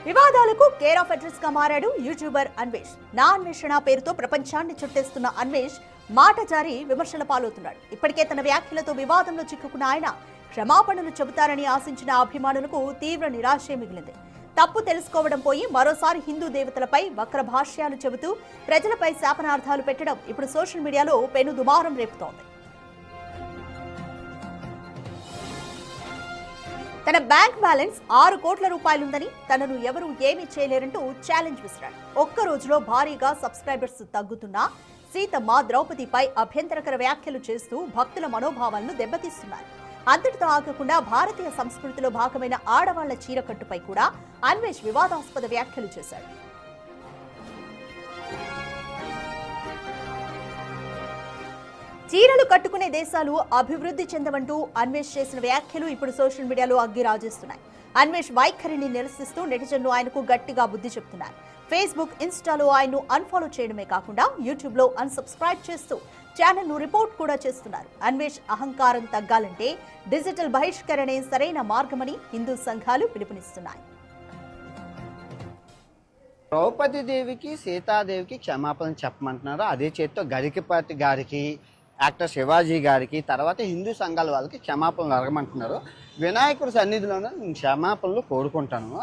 వివాదాలకు care of address గా మారాడు యూట్యూబర్ అన్వేష్. నా అన్వేషణ పేరుతో ప్రపంచాన్ని చుట్టేస్తున్న అన్వేష్ మాట జారి విమర్శల పాలవుతున్నాడు. ఇప్పటికే తన వ్యాఖ్యలతో వివాదంలో చిక్కుకున్న ఆయన క్షమాపణలు చెబుతారని ఆశించిన అభిమానులకు తీవ్ర నిరాశే మిగిలింది. తప్పు తెలుసుకోవడం పోయి మరోసారి హిందూ దేవతలపై వక్ర భాష్యాలు చెబుతూ ప్రజలపై శాపనార్థాలు పెట్టడం ఇప్పుడు సోషల్ మీడియాలో పెను దుమారం రేపుతోంది. తన బ్యాంక్ బ్యాలెన్స్ 6 కోట్ల రూపాయలుందని, తనను ఎవరూ ఏమీ చేయలేరంటూ ఛాలెంజ్ విసిరాడు. ఒక్క రోజులో భారీగా సబ్స్క్రైబర్స్ తగ్గుతున్నా సీతమ్మ ద్రౌపదిపై అభ్యంతరకర వ్యాఖ్యలు చేస్తూ భక్తుల మనోభావాలను దెబ్బతీస్తున్నారు. అంతటితో ఆగకుండా భారతీయ సంస్కృతిలో భాగమైన ఆడవాళ్ల చీరకట్టుపై కూడా అన్వేష్ వివాదాస్పద వ్యాఖ్యలు చేశాడు. చీరలు కట్టుకునే దేశాలు అభివృద్ధి చెందవంటూ అన్వేష్ చేసిన వ్యాఖ్యలు ఇప్పుడు సోషల్ మీడియాలో అగ్గి రాజేస్తున్నాయి. అన్వేష్ వైఖరిని నిరసిస్తూ నెటిజన్లు ఆయనకు గట్టిగా బుద్ధి చెప్తున్నారు. ఫేస్బుక్, ఇన్స్టాలో ఆయన్ను అన్ఫాలో చేయడమే కాకుండా యూట్యూబ్లో అన్సబ్స్క్రైబ్ చేస్తూ ఛానల్ను రిపోర్ట్ కూడా చేస్తున్నారు. అన్వేష్ అహంకారం తగ్గాలంటే డిజిటల్ బహిష్కరణే సరైన మార్గమని హిందూ సంఘాలు పిలుపునిస్తున్నాయి. ద్రౌపది దేవికి, సీతాదేవికి క్షమాపణ చెప్పమంటున్నారు. అదే చేత్తో గరికపాటి గారికి, యాక్టర్ శివాజీ గారికి, తర్వాత హిందూ సంఘాల వాళ్ళకి క్షమాపణలు అడగమంటున్నారు. వినాయకుడి సన్నిధిలోనే నేను క్షమాపణలు కోరుకుంటాను.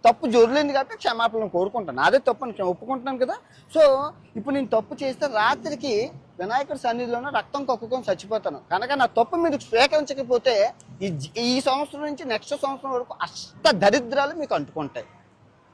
తప్పు జొరలేదు కాబట్టి క్షమాపణలు కోరుకుంటాను. అదే తప్పు నేను ఒప్పుకుంటున్నాను కదా. సో ఇప్పుడు నేను తప్పు చేస్తే రాత్రికి వినాయకుడి సన్నిధిలోనే రక్తం కక్కుకొని చచ్చిపోతాను. కనుక నా తప్పు మీరు స్వీకరించకపోతే ఈ సంవత్సరం నుంచి నెక్స్ట్ సంవత్సరం వరకు అష్ట దరిద్రాలు మీకు అంటుకుంటాయి.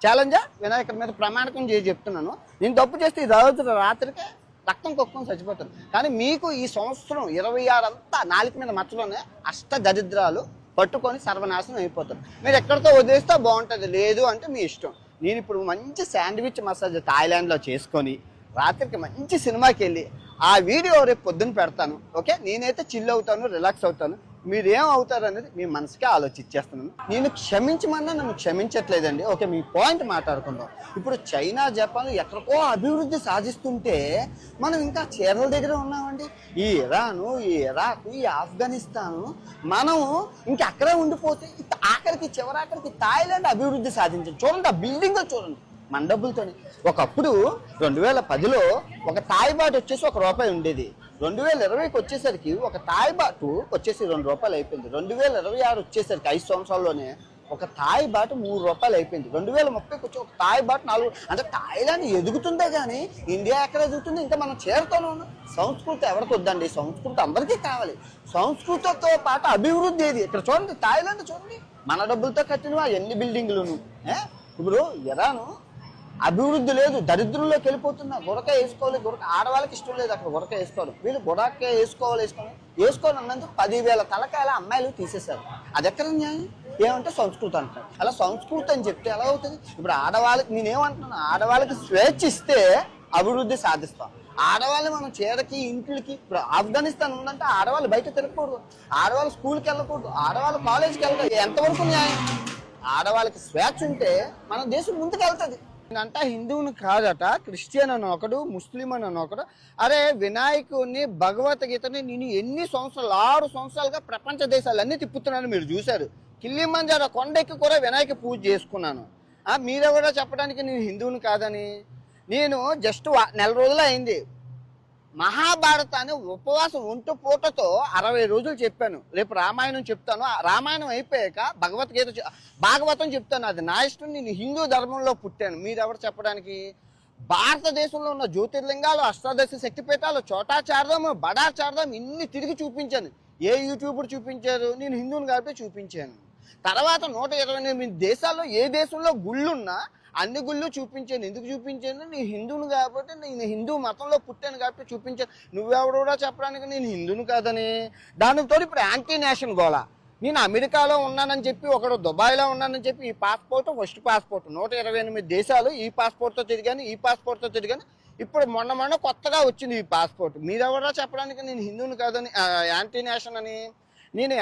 ఛాలెంజా వినాయకుడి మీద ప్రమాణకం చేసి చెప్తున్నాను. నేను తప్పు చేస్తే ఈ రోజు రాత్రికి రక్తం కొక్కుని చచ్చిపోతాను. కానీ మీకు ఈ సంవత్సరం 26 అంతా నాలుగు మీద మచ్చలోనే అష్ట దరిద్రాలు పట్టుకొని సర్వనాశనం అయిపోతారు. మీరు ఎక్కడితో వదిలేస్తే బాగుంటుంది, లేదు అంటే మీ ఇష్టం. నేను ఇప్పుడు మంచి శాండ్విచ్ మసాజ్ థాయిలాండ్లో చేసుకొని రాత్రికి మంచి సినిమాకి వెళ్ళి ఆ వీడియో రేపు పొద్దున్న పెడతాను. ఓకే, నేనైతే చిల్ అవుతాను, రిలాక్స్ అవుతాను. మీరేం అవుతారు అనేది మీ మనసుకే ఆలోచించేస్తున్నాను. నేను క్షమించమన్నా నన్ను క్షమించట్లేదండి. ఓకే, మీ పాయింట్ మాట్లాడుకుందాం. ఇప్పుడు చైనా, జపాన్ ఎక్కడికో అభివృద్ధి సాధిస్తుంటే మనం ఇంకా చీరల దగ్గర ఉన్నామండి. ఈ ఇరాను, ఈ ఇరాక్, ఈ ఆఫ్ఘనిస్తాను మనం ఇంకా అక్కడే ఉండిపోతే ఆఖరికి చివరాఖరికి థాయిలాండ్ అభివృద్ధి సాధించింది. చూడండి, ఆ బిల్డింగ్ చూడండి మన డబ్బులతోని. ఒకప్పుడు 2010లో ఒక థాయ్ బాట్ వచ్చేసి ₹1 ఉండేది. 2020కి వచ్చేసరికి ఒక థాయ్ బాటు వచ్చేసి ₹2 అయిపోయింది. 2026 వచ్చేసరికి 5 సంవత్సరాల్లోనే ఒక థాయ్ బాటు ₹3 అయిపోయింది. 2030కి వచ్చి ఒక థాయ్ బాటు 4. అంటే థాయిలాండ్ ఎదుగుతుందే కానీ ఇండియా ఎక్కడ ఎదుగుతుంది? ఇంకా మనం చేరుతూనే ఉన్నాం. సంస్కృతి ఎవరికి వద్దండి, సంస్కృతి అందరికీ కావాలి. సంస్కృతితో పాటు అభివృద్ధి ఏది? ఇక్కడ చూడండి, థాయిలాండ్ చూడండి, మన డబ్బులతో కట్టినవా ఎన్ని బిల్డింగ్లును. ఇప్పుడు ఇరాను అభివృద్ధి లేదు, దరిద్రంలోకి వెళ్ళిపోతున్నా. గురక వేసుకోవాలి, గురక ఆడవాళ్ళకి ఇష్టం లేదు అక్కడ గురక వేసుకోవడం. వీళ్ళు గురక వేసుకోవాలి అన్నందుకు 10,000 తలకాయల అమ్మాయిలు తీసేశారు. అది ఎక్కడ న్యాయం? ఏమంటే సంస్కృతి అంటారు. అలా సంస్కృతి అని చెప్తే ఎలా అవుతుంది? ఇప్పుడు ఆడవాళ్ళకి నేనేమంటున్నాను, ఆడవాళ్ళకి స్వేచ్ఛ ఇస్తే అభివృద్ధి సాధిస్తాం. ఆడవాళ్ళు మనం చీరకి, ఇంట్లకి. ఇప్పుడు ఆఫ్ఘనిస్తాన్ ఉందంటే ఆడవాళ్ళు బయట తిరగకూడదు, ఆడవాళ్ళు స్కూల్కి వెళ్ళకూడదు, ఆడవాళ్ళు కాలేజీకి వెళ్ళకూడదు. ఎంతవరకు న్యాయం? ఆడవాళ్ళకి స్వేచ్ఛ ఉంటే మన దేశం ముందుకు వెళ్తుంది. అంట హిందువుని కాదట, క్రిస్టియన్ అని ఒకడు, ముస్లిం అని ఒకడు. అరే వినాయకుడిని, భగవద్గీతని నేను ఎన్ని సంవత్సరాలు, 6 సంవత్సరాలుగా ప్రపంచ దేశాలన్నీ తిప్పుతున్నాను. మీరు చూశారు, కిల్లిమంజారో కొండెక్కి కూడా వినాయక పూజ చేసుకున్నాను. మీరెవరో చెప్పడానికి నేను హిందువుని కాదని. నేను జస్ట్ నెల రోజులు అయింది మహాభారతాన్ని ఉపవాసం ఒంటు పూటతో 60 రోజులు చెప్పాను. రేపు రామాయణం చెప్తాను. రామాయణం అయిపోయాక భాగవతం చెప్తాను. అది నా ఇష్టం. నేను హిందూ ధర్మంలో పుట్టాను. మీరెవరు చెప్పడానికి? భారతదేశంలో ఉన్న జ్యోతిర్లింగాలు, అష్టాదశ శక్తిపీఠాలు, చోటాచార్యం, బడాచార్యం ఇన్ని తిరిగి చూపించాను. ఏ యూట్యూబర్ చూపించారు? నేను హిందువుని కాబట్టి చూపించాను. తర్వాత 128 దేశాల్లో ఏ దేశంలో గుళ్ళున్నా అన్ని గుళ్ళు చూపించాను. ఎందుకు చూపించాను? నేను హిందువును కాబట్టి, నేను హిందూ మతంలో పుట్టాను కాబట్టి చూపించాను. నువ్వెవడో చెప్పడానికి నేను హిందువును కాదని. దానితో ఇప్పుడు యాంటీ నేషన్ గోళ. నేను అమెరికాలో ఉన్నానని చెప్పి, ఒకడు దుబాయ్లో ఉన్నానని చెప్పి, ఈ పాస్పోర్ట్ ఫస్ట్ పాస్పోర్ట్ 128 దేశాలు ఈ పాస్పోర్ట్తో తిరిగాను. ఇప్పుడు మొన్న కొత్తగా వచ్చింది ఈ పాస్పోర్ట్. మీరెవరో చెప్పడానికి నేను హిందువును కాదని, యాంటీ నేషన్ అని. నేను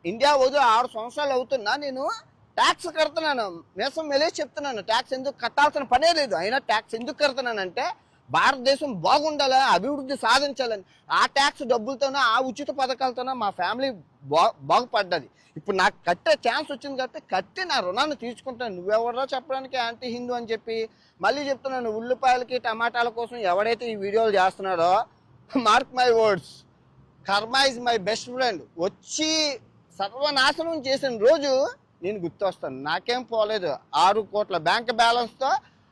ఇండియా వదిలి 6 సంవత్సరాలు అవుతున్నా. నేను ట్యాక్స్ కడుతున్నాను. మేసం మెలేసి చెప్తున్నాను, ట్యాక్స్ ఎందుకు కట్టాల్సిన పనే లేదు. అయినా ట్యాక్స్ ఎందుకు కడుతున్నానంటే భారతదేశం బాగుండాలి, అభివృద్ధి సాధించాలని ఆ ట్యాక్స్ డబ్బులతోనే ఆ ఉచిత పథకాలతోనే మా ఫ్యామిలీ బాగుపడ్డది. ఇప్పుడు నాకు కట్టే ఛాన్స్ వచ్చింది కాబట్టి కట్టి నా రుణాన్ని తీర్చుకుంటాను. నువ్వెవరో చెప్పడానికి యాంటీ హిందూ అని చెప్పి మళ్ళీ చెప్తున్నాను. ఉల్లిపాయలకి టమాటాల కోసం ఎవడైతే ఈ వీడియోలు చేస్తున్నాడో మార్క్ మై వర్డ్స్, కర్మ ఇస్ మై బెస్ట్ ఫ్రెండ్. వచ్చి సర్వనాశనం చేసిన రోజు నేను గుర్తొస్తాను. నాకేం పోలేదు, 6 కోట్ల బ్యాంక్ బ్యాలెన్స్తో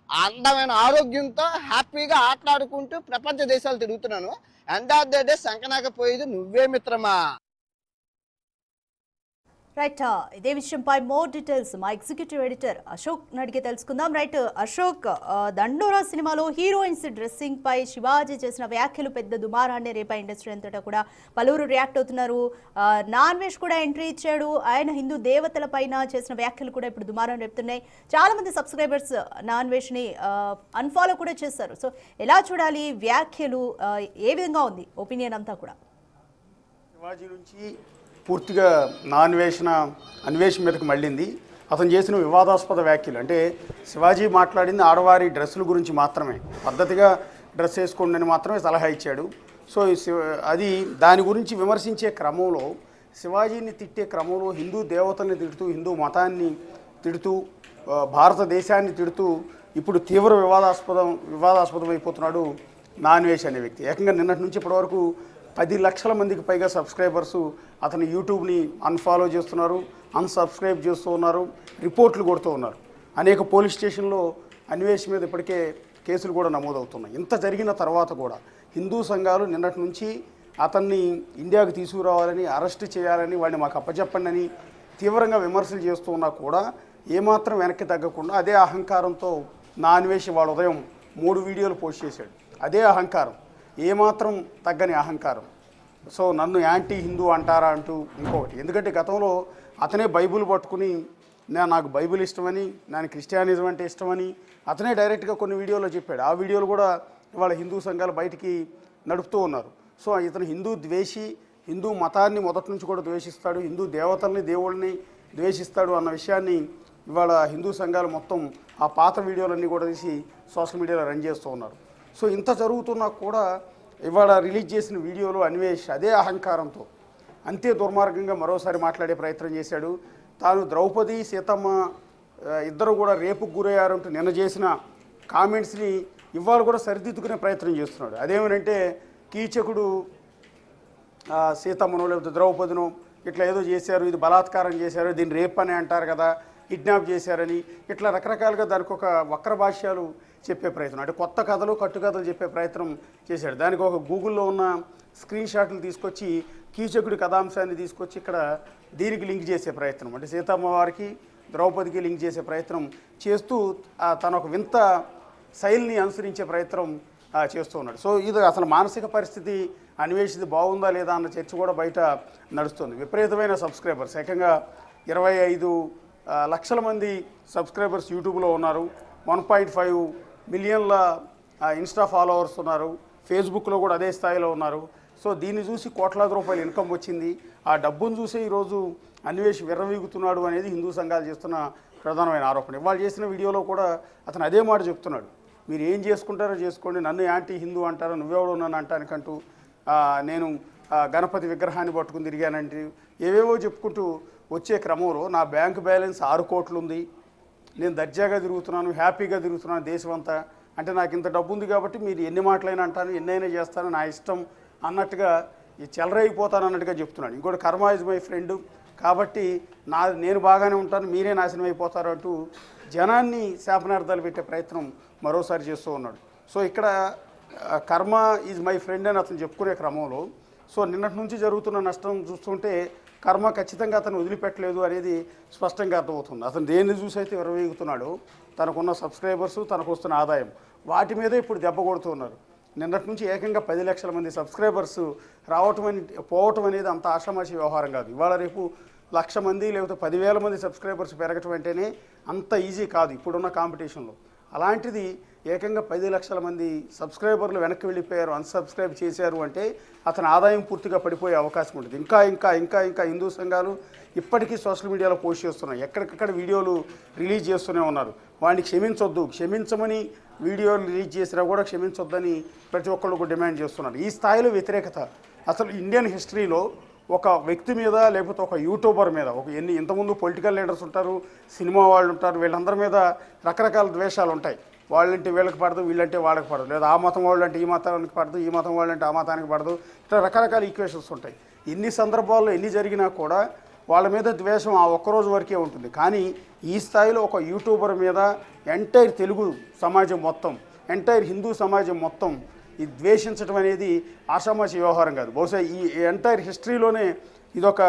అందమైన ఆరోగ్యంతో హ్యాపీగా ఆటలాడుకుంటూ ప్రపంచ దేశాలు తిరుగుతున్నాను. ఎండ్ ఆఫ్ ద డే సంకనాకపోయేది నువ్వే మిత్రమా. రైట్, ఇదే విషయంపై మోర్ డీటెయిల్స్ మా ఎగ్జిక్యూటివ్ ఎడిటర్ అశోక్ అడిగి తెలుసుకుందాం. రైట్ అశోక్, దండోరా సినిమాలో హీరోయిన్స్ డ్రెస్సింగ్ పై శివాజీ చేసిన వ్యాఖ్యలు పెద్ద దుమారాన్ని రేపా ఇండస్ట్రీ అంతటా కూడా పలువురు రియాక్ట్ అవుతున్నారు. నాన్ వెజ్ కూడా ఎంట్రీ ఇచ్చాడు. ఆయన హిందూ దేవతల పైన చేసిన వ్యాఖ్యలు కూడా ఇప్పుడు దుమారం రేపుతున్నాయి. చాలా మంది సబ్స్క్రైబర్స్ నాన్ వెజ్ ని అన్ఫాలో కూడా చేస్తారు. సో ఎలా చూడాలి వ్యాఖ్యలు, ఏ విధంగా ఉంది ఒపీనియన్ అంతా కూడా? శివాజీ నుంచి పూర్తిగా అన్వేషణ మీదకి మళ్ళింది. అతను చేసిన వివాదాస్పద వ్యాఖ్యలు అంటే శివాజీ మాట్లాడింది ఆడవారి డ్రెస్సుల గురించి మాత్రమే, పద్ధతిగా డ్రెస్ వేసుకోండి అని మాత్రమే సలహా ఇచ్చాడు. సో అది దాని గురించి విమర్శించే క్రమంలో, శివాజీని తిట్టే క్రమంలో హిందూ దేవతల్ని తిడుతూ, హిందూ మతాన్ని తిడుతూ, భారతదేశాన్ని తిడుతూ ఇప్పుడు తీవ్ర వివాదాస్పదం అయిపోతున్నాడు నాన్ వెజ్ అనే వ్యక్తి. ఏకంగా నిన్నటి నుంచి ఇప్పటివరకు 10 లక్షల మందికి పైగా సబ్స్క్రైబర్సు అతని యూట్యూబ్ని అన్ఫాలో చేస్తున్నారు, అన్సబ్స్క్రైబ్ చేస్తూ ఉన్నారు, రిపోర్ట్లు కొడుతూ ఉన్నారు. అనేక పోలీస్ స్టేషన్లో అన్వేష్ మీద ఇప్పటికే కేసులు కూడా నమోదవుతున్నాయి. ఇంత జరిగిన తర్వాత కూడా హిందూ సంఘాలు నిన్నటి నుంచి అతన్ని ఇండియాకు తీసుకురావాలని, అరెస్ట్ చేయాలని, వాడిని మాకు అప్పచెప్పండి అని తీవ్రంగా విమర్శలు చేస్తూ ఉన్నా కూడా ఏమాత్రం వెనక్కి తగ్గకుండా అదే అహంకారంతో నాన్ వెజ్ వాళ్ళ ఉదయం 3 వీడియోలు పోస్ట్ చేశాడు. అదే అహంకారం, ఏమాత్రం తగ్గని అహంకారం. సో నన్ను యాంటీ హిందూ అంటారా అంటూ ఇంకొకటి. ఎందుకంటే గతంలో అతనే బైబుల్ పట్టుకుని నాకు బైబిల్ ఇష్టమని, నాకు క్రిస్టియానిజం అంటే ఇష్టమని అతనే డైరెక్ట్గా కొన్ని వీడియోలో చెప్పాడు. ఆ వీడియోలు కూడా ఇవాళ హిందూ సంఘాలు బయటికి నడుపుతూ ఉన్నారు. సో ఇతను హిందూ ద్వేషి, హిందూ మతాన్ని మొదటి నుంచి కూడా ద్వేషిస్తాడు, హిందూ దేవతల్ని దేవుళ్ళని ద్వేషిస్తాడు అన్న విషయాన్ని ఇవాళ హిందూ సంఘాలు మొత్తం ఆ పాత వీడియోలన్నీ కూడా తీసి సోషల్ మీడియాలో రన్ చేస్తూ ఉన్నారు. సో ఇంత జరుగుతున్నా కూడా ఇవాళ రిలీజ్ చేసిన వీడియోలో అన్వేష్ అదే అహంకారంతో అంతే దుర్మార్గంగా మరోసారి మాట్లాడే ప్రయత్నం చేశాడు. తాను ద్రౌపది, సీతమ్మ ఇద్దరు కూడా రేపుకు గురయ్యారంటూ నిన్న చేసిన కామెంట్స్ని ఇవాళ కూడా సరిదిద్దుకునే ప్రయత్నం చేస్తున్నాడు. అదేమనంటే కీచకుడు సీతమ్మను లేకపోతే ద్రౌపదిను ఇట్లా ఏదో చేశారు, ఇది బలాత్కారం చేశారు, దీన్ని రేప్ అని అంటారు కదా, కిడ్నాప్ చేశారని ఇట్లా రకరకాలుగా దానికి ఒక వక్ర భాష్యాలు చెప్పే ప్రయత్నం, అంటే కొత్త కథలు కట్టుకథలు చెప్పే ప్రయత్నం చేశాడు. దానికి ఒక గూగుల్లో ఉన్న స్క్రీన్ షాట్లు తీసుకొచ్చి కీచకుడి కథాంశాన్ని తీసుకొచ్చి ఇక్కడ దీనికి లింక్ చేసే ప్రయత్నం, అంటే సీతమ్మ వారికి ద్రౌపదికి లింక్ చేసే ప్రయత్నం చేస్తూ తన ఒక వింత శైలిని అనుసరించే ప్రయత్నం చేస్తూ ఉన్నాడు. సో ఇది అసలు మానసిక పరిస్థితి అన్వేషిది బాగుందా లేదా అన్న చర్చ కూడా బయట నడుస్తుంది. విపరీతమైన సబ్స్క్రైబర్స్, ఏకంగా 25 లక్షల మంది సబ్స్క్రైబర్స్ యూట్యూబ్లో ఉన్నారు, 1.5 మిలియన్ల ఇన్స్టా ఫాలోవర్స్ ఉన్నారు, ఫేస్బుక్లో కూడా అదే స్థాయిలో ఉన్నారు. సో దీన్ని చూసి కోట్లాది రూపాయలు ఇన్కమ్ వచ్చింది. ఆ డబ్బును చూసి ఈరోజు అన్వేష్ విర్రవీగుతున్నాడు అనేది హిందూ సంఘాలు చేస్తున్న ప్రధానమైన ఆరోపణ. ఇవాళ చేసిన వీడియోలో కూడా అతను అదే మాట చెప్తున్నాడు, మీరు ఏం చేసుకుంటారో చేసుకోండి, నన్ను యాంటీ హిందూ అంటారో, నువ్వెవడు నన్ను అంటానికంటూ, నేను గణపతి విగ్రహాన్ని పట్టుకుని తిరిగానంటే ఏవేవో చెప్పుకుంటూ వచ్చే క్రమంలో నా బ్యాంకు బ్యాలెన్స్ 6 కోట్లు ఉంది, నేను దర్జాగా తిరుగుతున్నాను, హ్యాపీగా తిరుగుతున్నాను దేశం అంతా, అంటే నాకు ఇంత డబ్బు ఉంది కాబట్టి మీరు ఎన్ని మాటలైనా అంటాను, ఎన్నైనా చేస్తాను, నా ఇష్టం అన్నట్టుగా చెలరైపోతాను అన్నట్టుగా చెప్తున్నాడు. ఇంకోటి కర్మ ఇస్ మై ఫ్రెండ్ కాబట్టి నేను బాగానే ఉంటాను, మీరే నాశనం అయిపోతారు అంటూ జనాన్ని శాపనార్థాలు పెట్టే ప్రయత్నం మరోసారి చేస్తూ ఉన్నాడు. సో ఇక్కడ కర్మ ఈజ్ మై ఫ్రెండ్ అని అతను చెప్పుకునే క్రమంలో సో నిన్నటి నుంచి జరుగుతున్న నష్టం చూస్తుంటే కర్మ ఖచ్చితంగా అతను వదిలిపెట్టలేదు అనేది స్పష్టంగా అర్థమవుతుంది. అతను దేన్ని చూసి అయితే విరవీగుతున్నాడు, తనకున్న సబ్స్క్రైబర్సు, తనకు వస్తున్న ఆదాయం, వాటి మీదే ఇప్పుడు దెబ్బ కొడుతున్నారు. నిన్నటి నుంచి ఏకంగా 10 లక్షల మంది సబ్స్క్రైబర్స్ పోవటం అనేది అంత ఆషామాషి వ్యవహారం కాదు. ఇవాళ రేపు 1,00,000 మంది లేకపోతే 10,000 మంది సబ్స్క్రైబర్స్ పెరగటం అంటేనే అంత ఈజీ కాదు ఇప్పుడున్న కాంపిటీషన్లో. అలాంటిది ఏకంగా 10 లక్షల మంది సబ్స్క్రైబర్లు వెనక్కి వెళ్ళిపోయారు, అన్సబ్స్క్రైబ్ చేశారు అంటే అతని ఆదాయం పూర్తిగా పడిపోయే అవకాశం ఉంటుంది. ఇంకా ఇంకా ఇంకా ఇంకా హిందూ సంఘాలు ఇప్పటికీ సోషల్ మీడియాలో పోస్ట్ చేస్తున్నాయి, ఎక్కడికక్కడ వీడియోలు రిలీజ్ చేస్తూనే ఉన్నారు. వాడిని క్షమించమని వీడియోలు రిలీజ్ చేసినా కూడా క్షమించొద్దని ప్రతి ఒక్కళ్ళు డిమాండ్ చేస్తున్నారు. ఈ స్థాయిలో వ్యతిరేకత అసలు ఇండియన్ హిస్టరీలో ఒక వ్యక్తి మీద లేకపోతే ఒక యూట్యూబర్ మీద ఇంతకుముందు పొలిటికల్ లీడర్స్ ఉంటారు, సినిమా వాళ్ళు ఉంటారు, వీళ్ళందరి మీద రకరకాల ద్వేషాలు ఉంటాయి. వాళ్ళంటే వీళ్ళకి పడదు, వీళ్ళంటే వాళ్ళకి పడదు, లేదా ఆ మతం వాళ్ళు అంటే ఈ మతానికి పడదు, ఈ మతం వాళ్ళు అంటే ఆ మతానికి పడదు, ఇట్లా రకరకాల ఈక్వేషన్స్ ఉంటాయి. ఎన్ని సందర్భాల్లో ఎన్ని జరిగినా కూడా వాళ్ళ మీద ద్వేషం ఆ ఒక్కరోజు వరకే ఉంటుంది. కానీ ఈ స్థాయిలో ఒక యూట్యూబర్ మీద ఎంటైర్ తెలుగు సమాజం మొత్తం, ఎంటైర్ హిందూ సమాజం మొత్తం ఈ ద్వేషించడం అనేది ఆషామాషి వ్యవహారం కాదు. బహుశా ఈ ఎంటైర్ హిస్టరీలోనే ఇదొక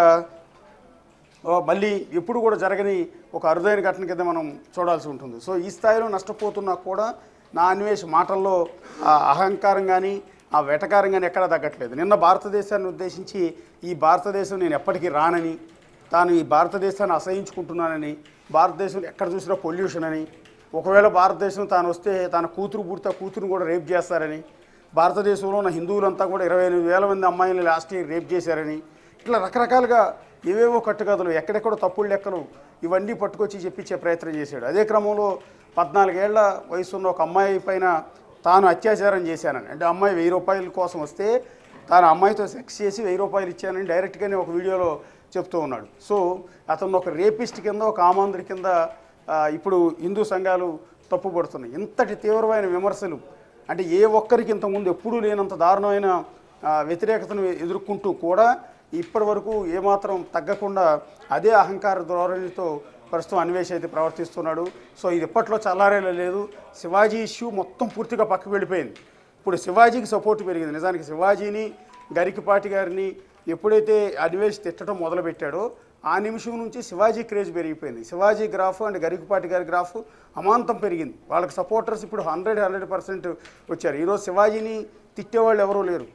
మళ్ళీ ఎప్పుడు కూడా జరగని ఒక అరుదైన ఘటన కింద మనం చూడాల్సి ఉంటుంది. సో ఈ స్థాయిలో నష్టపోతున్నా కూడా నా అన్వేష్ మాటల్లో ఆ అహంకారం కానీ ఆ వెటకారం కానీ ఎక్కడా తగ్గట్లేదు. నిన్న భారతదేశాన్ని ఉద్దేశించి ఈ భారతదేశం నేను ఎప్పటికీ రానని, తాను ఈ భారతదేశాన్ని అసహించుకుంటున్నానని, భారతదేశంలో ఎక్కడ చూసినా పొల్యూషన్ అని, ఒకవేళ భారతదేశం తాను వస్తే తన కూతురుని కూడా రేప్ చేస్తారని, భారతదేశంలో ఉన్న హిందువులంతా కూడా 28,000 మంది అమ్మాయిలు లాస్ట్ ఇయర్ రేప్ చేశారని, ఇట్లా రకరకాలుగా ఏవేవో కట్టుకథలు, ఎక్కడెక్కడో తప్పుడు లెక్కలు ఇవన్నీ పట్టుకొచ్చి చెప్పించే ప్రయత్నం చేశాడు. అదే క్రమంలో 14 ఏళ్ల వయసున్న ఒక అమ్మాయి పైన తాను అత్యాచారం చేశానని, అంటే అమ్మాయి 1000 రూపాయల కోసం వస్తే తాను అమ్మాయితో సెక్స్ చేసి 1000 రూపాయలు ఇచ్చానని డైరెక్ట్గానే ఒక వీడియోలో చెప్తూ ఉన్నాడు. సో అతను ఒక రేపిస్ట్ కింద, ఒక కామాంధ్రి కింద ఇప్పుడు హిందూ సంఘాలు తప్పుపడుతున్నాయి. ఇంతటి తీవ్రమైన విమర్శలు అంటే ఏ ఒక్కరికి ఇంతకుముందు ఎప్పుడూ లేనంత దారుణమైన వ్యతిరేకతను ఎదుర్కొంటూ కూడా ఇప్పటి వరకు ఏమాత్రం తగ్గకుండా అదే అహంకార ధోరణితో ప్రస్తుతం అన్వేష్ అయితే ప్రవర్తిస్తున్నాడు. సో ఇది ఎప్పట్లో చల్లారేలా లేదు. శివాజీ ఇష్యూ మొత్తం పూర్తిగా పక్కకు వెళ్ళిపోయింది. ఇప్పుడు శివాజీకి సపోర్ట్ పెరిగింది. నిజానికి శివాజీని, గరికపాటి గారిని ఎప్పుడైతే అన్వేష్ తిట్టడం మొదలుపెట్టాడో ఆ నిమిషం నుంచి శివాజీ క్రేజ్ పెరిగిపోయింది. శివాజీ గ్రాఫ్ అండ్ గరికపాటి గారి గ్రాఫ్ అమాంతం పెరిగింది. వాళ్ళకి సపోర్టర్స్ ఇప్పుడు 100% వచ్చారు. ఈరోజు శివాజీని తిట్టేవాళ్ళు ఎవరూ లేరు,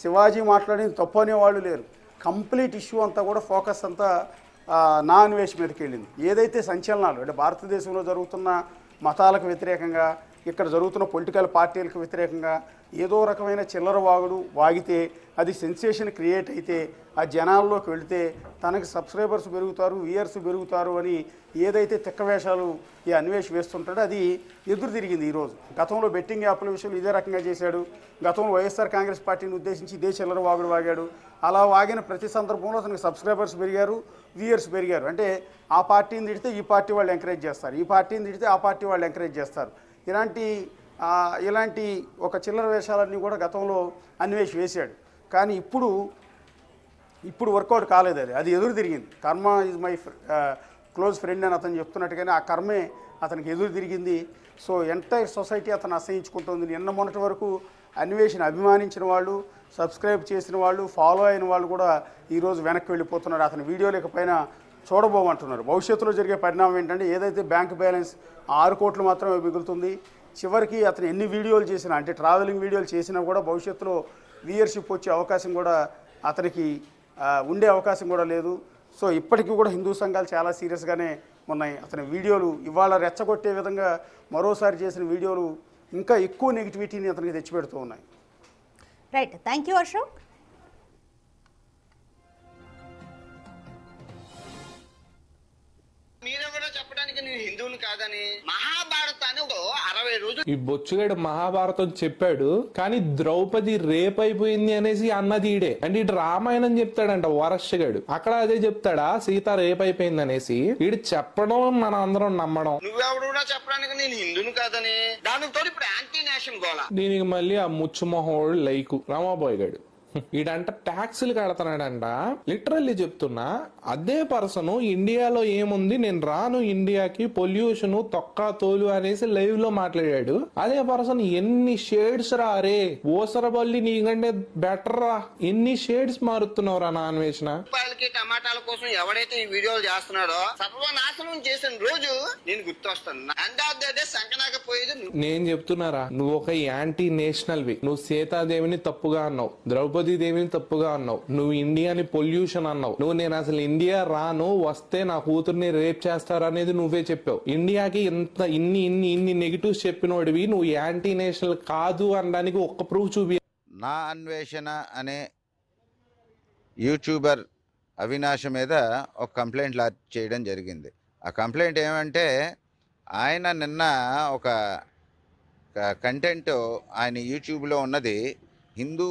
శివాజీ మాట్లాడింది తప్పు అనేవాళ్ళు లేరు. కంప్లీట్ ఇష్యూ అంతా కూడా ఫోకస్ అంతా నా అన్వేష్ మీదకి వెళ్ళింది. ఏదైతే సంచలనాలు అంటే భారతదేశంలో జరుగుతున్న మతాలకు వ్యతిరేకంగా, ఇక్కడ జరుగుతున్న పొలిటికల్ పార్టీలకు వ్యతిరేకంగా ఏదో రకమైన చిల్లర వాగితే అది సెన్సేషన్ క్రియేట్ అయితే ఆ జనాల్లోకి వెళితే తనకి సబ్స్క్రైబర్స్ పెరుగుతారు, వ్యూయర్స్ పెరుగుతారు అని ఏదైతే తిక్క వేషాలు ఈ అన్వేష్ వేస్తుంటాడో అది ఎదురు తిరిగింది ఈరోజు. గతంలో బెట్టింగ్ యాప్ల విషయంలో ఇదే రకంగా చేశాడు. గతంలో వైఎస్ఆర్ కాంగ్రెస్ పార్టీని ఉద్దేశించి ఇదే చిల్లర వాగాడు. అలా వాగిన ప్రతి సందర్భంలో అతనికి సబ్స్క్రైబర్స్ పెరిగారు, వ్యూయర్స్ పెరిగారు. అంటే ఆ పార్టీని తిడితే ఈ పార్టీ వాళ్ళు ఎంకరేజ్ చేస్తారు, ఈ పార్టీని తిడితే ఆ పార్టీ వాళ్ళు ఎంకరేజ్ చేస్తారు. ఇలాంటి ఒక చిల్లర వేషాలన్నీ కూడా గతంలో అన్వేష్ వేశాడు. కానీ ఇప్పుడు వర్కౌట్ కాలేదు. అది ఎదురు తిరిగింది. కర్మ ఈజ్ మై క్లోజ్ ఫ్రెండ్ అని అతను చెప్తున్నట్టుగానే ఆ కర్మే అతనికి ఎదురు తిరిగింది. సో ఎంటైర్ సొసైటీ అతను అసహించుకుంటుంది. నిన్న మొన్నటి వరకు అన్వేషణ అభిమానించిన వాళ్ళు, సబ్స్క్రైబ్ చేసిన వాళ్ళు, ఫాలో అయిన వాళ్ళు కూడా ఈరోజు వెనక్కి వెళ్ళిపోతున్నారు. అతని వీడియోలపైన చూడబోమంటున్నారు. భవిష్యత్తులో జరిగే పరిణామం ఏంటంటే ఏదైతే బ్యాంక్ బ్యాలెన్స్ 6 కోట్లు మాత్రమే మిగులుతుంది. చివరికి అతను ఎన్ని వీడియోలు చేసినా, అంటే ట్రావెలింగ్ వీడియోలు చేసినా కూడా భవిష్యత్తులో వ్యూయర్షిప్ వచ్చే అవకాశం కూడా అతనికి ఉండే అవకాశం కూడా లేదు. సో ఇప్పటికీ కూడా హిందూ సంఘాలు చాలా సీరియస్గానే ఉన్నాయి. అతని వీడియోలు ఇవాళ రెచ్చగొట్టే విధంగా మరోసారి చేసిన వీడియోలు ఇంకా ఎక్కువ నెగిటివిటీని అతనికి తెచ్చిపెడుతూ ఉన్నాయి. Right, thank you Ashok. హిందువుని కాదని మహాభారతాన్ని 60 రోజులు ఈ బొచ్చుగాడు మహాభారతం చెప్పాడు, కానీ ద్రౌపది రేప్ అయిపోయింది అనేసి అన్నది ఈడే. అంటే ఇటు రామాయణం చెప్తాడంట వరస్గాడు, అక్కడ అదే చెప్తాడా సీత రేప్ అయిపోయింది అనేసి. వీడు చెప్పడం మనం అందరం నమ్మడం. నువ్వెవడు చెప్పడానికి నేను హిందువుని కాదని, దానితో ఇప్పుడు యాంటీ నేషన్ గోళ. దీనికి మళ్ళీ ఆ ముచ్చుమొహోడు లైకు రామాబాయ్ గాడు ఈడంట ట్యాక్సులు కడతాడంట. లిటరల్లీ చెప్తున్నా, అదే పర్సన్ ఇండియాలో ఏముంది, నేను రాను ఇండియాకి, పొల్యూషన్ తొక్కా తోలు అనేసి లైవ్ లో మాట్లాడాడు. అదే పర్సన్ ఎన్ని షేడ్స్ రా రే ఓసరబల్లి, నీకంటే బెటర్ రా, ఎన్ని షేడ్స్ మారుతున్నావు రా నా అన్వేషణ. టమాటాల కోసం ఎవడైతే ఈ వీడియోలు చేస్తున్నాడో సర్వనాశనం చేసిన రోజు నేను గుర్తొస్తాను. సంకనాకపోయేది నేను చెప్తున్నారా, నువ్వు ఒక యాంటీ నేషనల్ వి. నువ్వు సీతాదేవిని తప్పుగా అన్నావు, ద్రౌపది ద్రౌపది దేవిని తప్పుగా అన్నావు, నువ్వు ఇండియాని పొల్యూషన్ అన్నావు, నువ్వు నేను అసలు ఇండియా రాను, వస్తే నా కూతుర్ని రేప్ చేస్తారు అనేది నువ్వే చెప్పావు. ఇండియాకి ఇంత ఇన్ని నెగిటివ్స్ చెప్పినోడివి నువ్వు యాంటీ నేషనల్ కాదు అనడానికి ఒక్క ప్రూఫ్ చూపి. నా అన్వేషణ అనే యూట్యూబర్ అవినాష్ మీద ఒక కంప్లైంట్ లాంచ్ చేయడం జరిగింది. ఆ కంప్లైంట్ ఏమంటే, ఆయన నిన్న ఒక కంటెంట్ ఆయన యూట్యూబ్లో ఉన్నది హిందూ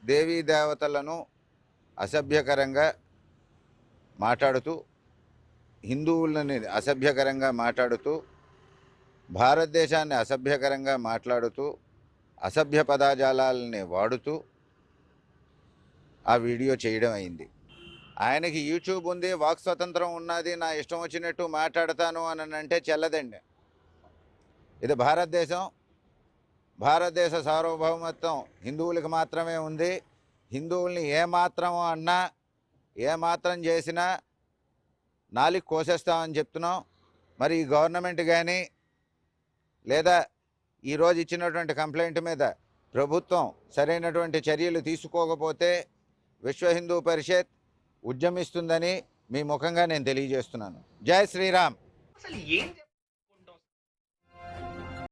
దేవీ దేవతలను అసభ్యకరంగా మాట్లాడుతూ, హిందువులని అసభ్యకరంగా మాట్లాడుతూ, భారతదేశాన్ని అసభ్యకరంగా మాట్లాడుతూ, అసభ్య పదజాలాలని వాడుతూ ఆ వీడియో చేయడం అయింది. ఆయనకి యూట్యూబ్ ఉంది, వాక్ స్వతంత్రం ఉన్నది, నా ఇష్టం వచ్చినట్టు మాట్లాడతాను అని అంటే చెల్లదండి. ఇది భారతదేశం, భారతదేశ సార్వభౌమత్వం హిందువులకు మాత్రమే ఉంది. హిందువుల్ని ఏమాత్రం అన్నా, ఏమాత్రం చేసినా నాలుగు కోసేస్తామని చెప్తున్నాం. మరి ఈ గవర్నమెంట్ కానీ లేదా ఈరోజు ఇచ్చినటువంటి కంప్లైంట్ మీద ప్రభుత్వం సరైనటువంటి చర్యలు తీసుకోకపోతే విశ్వ హిందూ పరిషత్ ఉద్యమిస్తుందని మీ ముఖంగా నేను తెలియజేస్తున్నాను. జై శ్రీరామ్.